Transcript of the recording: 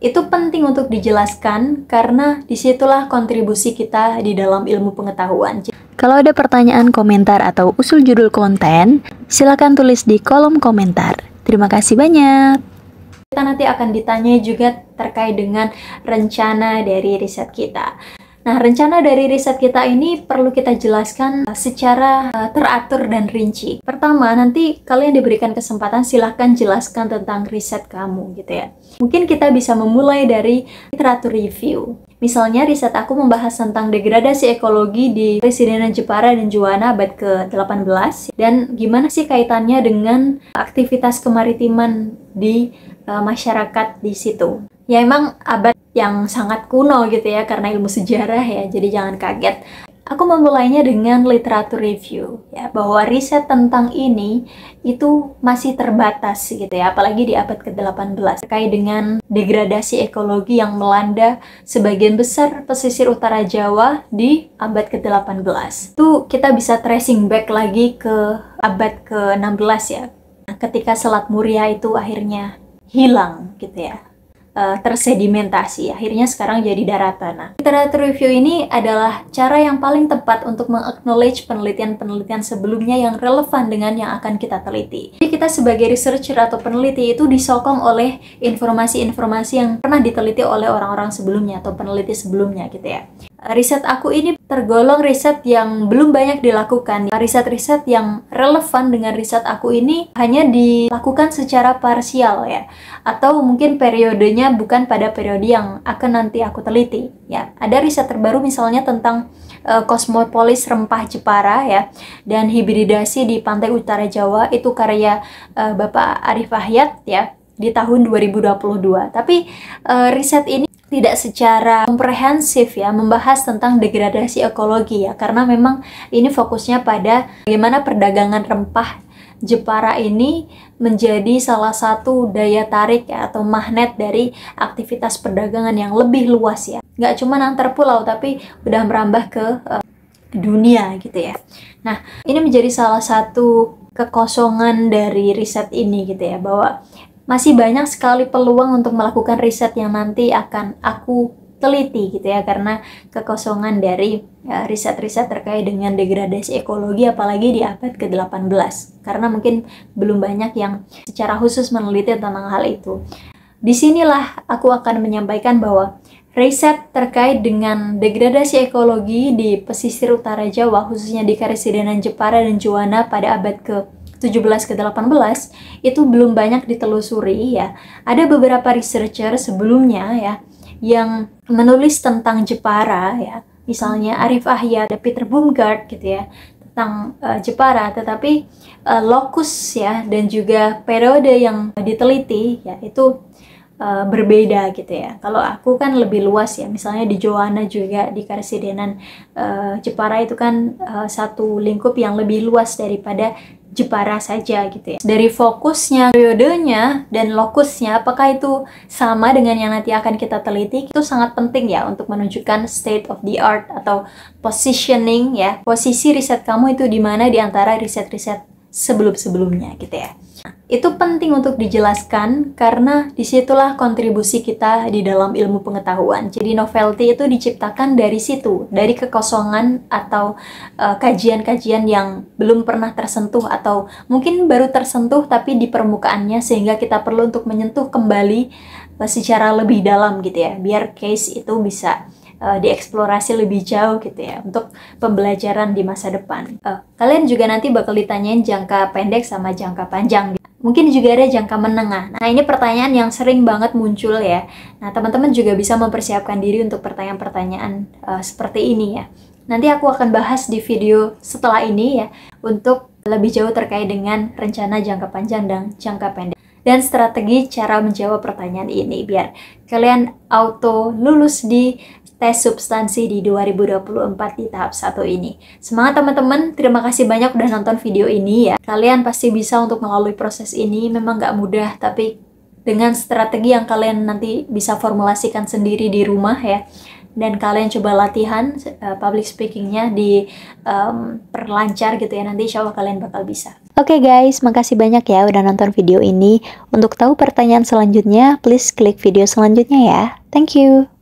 Itu penting untuk dijelaskan karena disitulah kontribusi kita di dalam ilmu pengetahuan. Kalau ada pertanyaan, komentar, atau usul judul konten, silakan tulis di kolom komentar. Terima kasih banyak. Kita nanti akan ditanya juga terkait dengan rencana dari riset kita. Nah, rencana dari riset kita ini perlu kita jelaskan secara teratur dan rinci. Pertama, nanti kalian diberikan kesempatan, silahkan jelaskan tentang riset kamu gitu ya. Mungkin kita bisa memulai dari literatur review. Misalnya, riset aku membahas tentang degradasi ekologi di Presidenan Jepara dan Juwana abad ke-18. Dan gimana sih kaitannya dengan aktivitas kemaritiman di masyarakat di situ. Ya emang abad yang sangat kuno gitu ya, karena ilmu sejarah ya, jadi jangan kaget. Aku memulainya dengan literatur review ya, bahwa riset tentang ini itu masih terbatas gitu ya, apalagi di abad ke-18 terkait dengan degradasi ekologi yang melanda sebagian besar pesisir utara Jawa di abad ke-18. Itu kita bisa tracing back lagi ke abad ke-16 ya, ketika Selat Muria itu akhirnya hilang gitu ya, tersedimentasi, akhirnya sekarang jadi daratan. Nah, literatur review ini adalah cara yang paling tepat untuk meng-acknowledge penelitian-penelitian sebelumnya yang relevan dengan yang akan kita teliti. Jadi kita sebagai researcher atau peneliti itu disokong oleh informasi-informasi yang pernah diteliti oleh orang-orang sebelumnya atau peneliti sebelumnya gitu ya. Riset aku ini tergolong riset yang belum banyak dilakukan. Riset-riset yang relevan dengan riset aku ini hanya dilakukan secara parsial ya, atau mungkin periodenya bukan pada periode yang akan nanti aku teliti ya. Ada riset terbaru misalnya tentang kosmopolis rempah Jepara ya, dan hibridasi di pantai utara Jawa, itu karya Bapak Arif Ahyad ya di tahun 2022. Tapi riset ini tidak secara komprehensif ya membahas tentang degradasi ekologi ya, karena memang ini fokusnya pada bagaimana perdagangan rempah Jepara ini menjadi salah satu daya tarik ya, atau magnet dari aktivitas perdagangan yang lebih luas ya, nggak cuma antar pulau tapi udah merambah ke dunia gitu ya. Nah, ini menjadi salah satu kekosongan dari riset ini gitu ya, bahwa masih banyak sekali peluang untuk melakukan riset yang nanti akan aku teliti gitu ya, karena kekosongan dari riset-riset terkait dengan degradasi ekologi apalagi di abad ke-18, karena mungkin belum banyak yang secara khusus meneliti tentang hal itu. Disinilah aku akan menyampaikan bahwa riset terkait dengan degradasi ekologi di pesisir utara Jawa, khususnya di Karesidenan Jepara dan Juwana pada abad ke-17 ke-18 itu belum banyak ditelusuri ya. Ada beberapa researcher sebelumnya ya yang menulis tentang Jepara ya, misalnya Arif Ahyad, Peter Baumgart gitu ya, tentang Jepara, tetapi lokus ya dan juga periode yang diteliti ya itu berbeda gitu ya. Kalau aku kan lebih luas ya, misalnya di Juwana juga di Karesidenan Jepara itu kan satu lingkup yang lebih luas daripada Jepara saja gitu ya. Dari fokusnya, periodenya, dan lokusnya, apakah itu sama dengan yang nanti akan kita teliti, itu sangat penting ya untuk menunjukkan state of the art atau positioning ya, posisi riset kamu itu di mana di antara riset-riset sebelum-sebelumnya gitu ya. Itu penting untuk dijelaskan karena disitulah kontribusi kita di dalam ilmu pengetahuan. Jadi novelty itu diciptakan dari situ, dari kekosongan atau kajian-kajian yang belum pernah tersentuh atau mungkin baru tersentuh tapi di permukaannya, sehingga kita perlu untuk menyentuh kembali secara lebih dalam gitu ya, biar case itu bisa dieksplorasi lebih jauh gitu ya untuk pembelajaran di masa depan. Kalian juga nanti bakal ditanyain jangka pendek sama jangka panjang. Mungkin juga ada jangka menengah. Nah, ini pertanyaan yang sering banget muncul ya. Nah, teman-teman juga bisa mempersiapkan diri untuk pertanyaan-pertanyaan seperti ini ya. Nanti aku akan bahas di video setelah ini ya, untuk lebih jauh terkait dengan rencana jangka panjang dan jangka pendek, dan strategi cara menjawab pertanyaan ini biar kalian auto lulus di tes substansi di 2024 di tahap 1 ini. Semangat teman-teman, terima kasih banyak udah nonton video ini ya. Kalian pasti bisa untuk melalui proses ini, memang gak mudah, tapi dengan strategi yang kalian nanti bisa formulasikan sendiri di rumah ya, dan kalian coba latihan public speakingnya di perlancar gitu ya, nanti insya Allah kalian bakal bisa. Oke guys, makasih banyak ya udah nonton video ini. Untuk tahu pertanyaan selanjutnya, please klik video selanjutnya ya. Thank you.